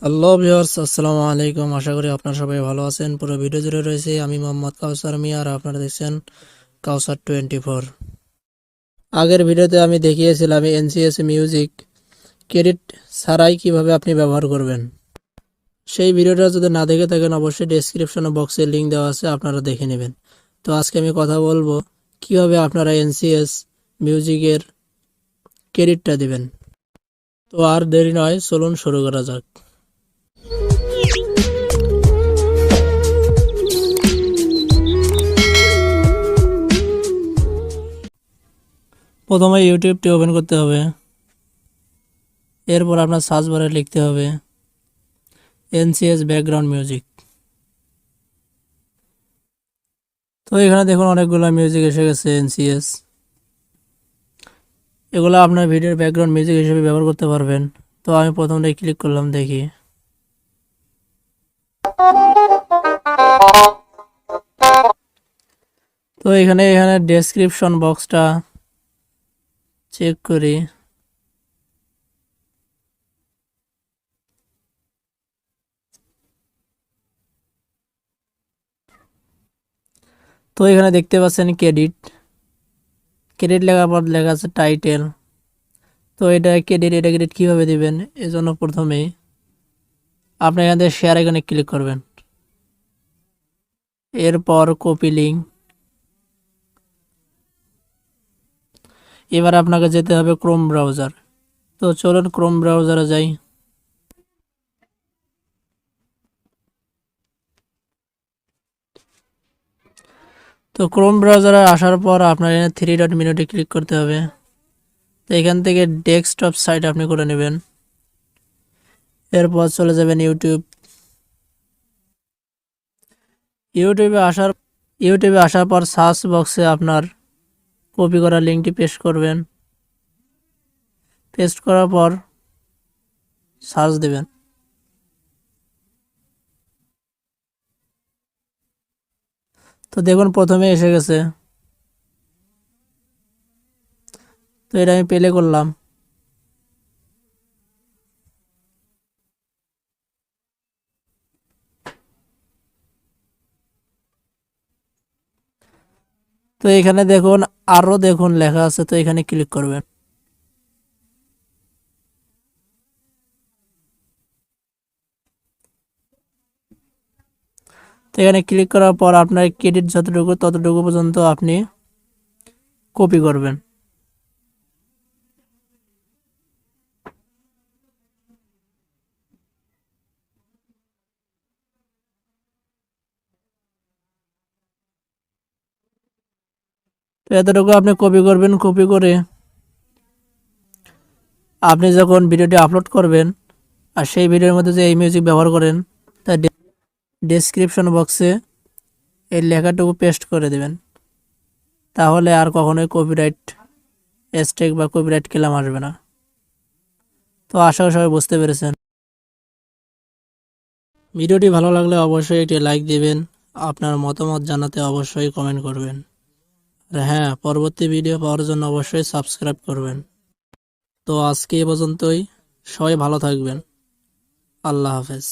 Hello viewers, আসসালামু আলাইকুম। আশা করি আপনারা সবাই ভালো আছেন। পুরো ভিডিও জুড়ে রয়েছে আমি মোহাম্মদ কাউসার মিয়া, আর আপনারা দেখছেন কাউসার 24। আগের ভিডিওতে আমি দেখিয়েছিলাম এনসিএস মিউজিক ক্রেডিট ছাড়াই কিভাবে আপনি ব্যবহার করবেন। সেই ভিডিওটা যদি না দেখে থাকেন অবশ্যই ডেসক্রিপশন বক্সে লিঙ্ক দেওয়া আছে, আপনারা দেখে নেবেন। তো আজকে আমি কথা বলবো কিভাবে আপনারা এনসিএস মিউজিকের ক্রেডিটটা দিবেন। তো আর দেরি নয়, চলুন শুরু করা যাক। প্রথমে ইউটিউবটি ওপেন করতে হবে। এরপর আপনার সার্চ বারে লিখতে হবে এনসিএস ব্যাকগ্রাউন্ড মিউজিক। তো এখানে দেখুন অনেকগুলো মিউজিক এসে গেছে এনসিএস। এগুলো আপনার ভিডিওর ব্যাকগ্রাউন্ড মিউজিক হিসেবে ব্যবহার করতে পারবেন। তো আমি প্রথমটাই ক্লিক করলাম, দেখি। তো এখানে ডেসক্রিপশন বক্সটা চেক করি। তো এখানে দেখতে পাচ্ছেন ক্রেডিট লেখার পর লেখা আছে টাইটেল। তো এটা ক্রেডিট কীভাবে দিবেন, এজন্য প্রথমেই আপনি এখান থেকে শেয়ার আইকনে ক্লিক করবেন। এরপর কপি লিঙ্ক। এবার আপনাকে যেতে হবে ক্রোম ব্রাউজার। তো চলুন ক্রোম ব্রাউজারে যাই। তো ক্রোম ব্রাউজারে আসার পর আপনার এখানে 3 ডট মেনুতে ক্লিক করতে হবে। তো এখান থেকে ডেস্কটপ সাইট আপনি করে নেবেন। এরপর চলে যাবেন ইউটিউবে আসার পর সার্চ বক্সে আপনার কপি করা লিঙ্কটি পেস্ট করবেন। পেস্ট করার পর সার্চ দেবেন। তো দেখুন প্রথমে এসে গেছে। তো এটা আমি প্লে করলাম। তো এখানে দেখুন আরও দেখুন লেখা আছে, তো এখানে ক্লিক করবেন। তো এখানে ক্লিক করার পর আপনার ক্রেডিট যতটুকু ততটুকু পর্যন্ত আপনি কপি করবেন। তো এতটুকু আপনি কপি করবেন। কপি করে আপনি যখন ভিডিওটি আপলোড করবেন আর সেই ভিডিওর মধ্যে যে এই মিউজিক ব্যবহার করেন, তা ডেসক্রিপশন বক্সে এই লেখাটুকু পেস্ট করে দেবেন। তাহলে আর কখনোই কপিরাইট স্ট্রাইক বা কপিরাইট ক্লেম আসবে না। তো আশা করি সবাই বুঝতে পেরেছেন। ভিডিওটি ভালো লাগলে অবশ্যই একটি লাইক দিবেন। আপনার মতামত জানাতে অবশ্যই কমেন্ট করবেন। আর হ্যাঁ, পরবর্তী ভিডিও পাওয়ার জন্য অবশ্যই সাবস্ক্রাইব করবেন। তো আজকে এ পর্যন্তই। সবাই ভালো থাকবেন। আল্লাহ হাফেজ।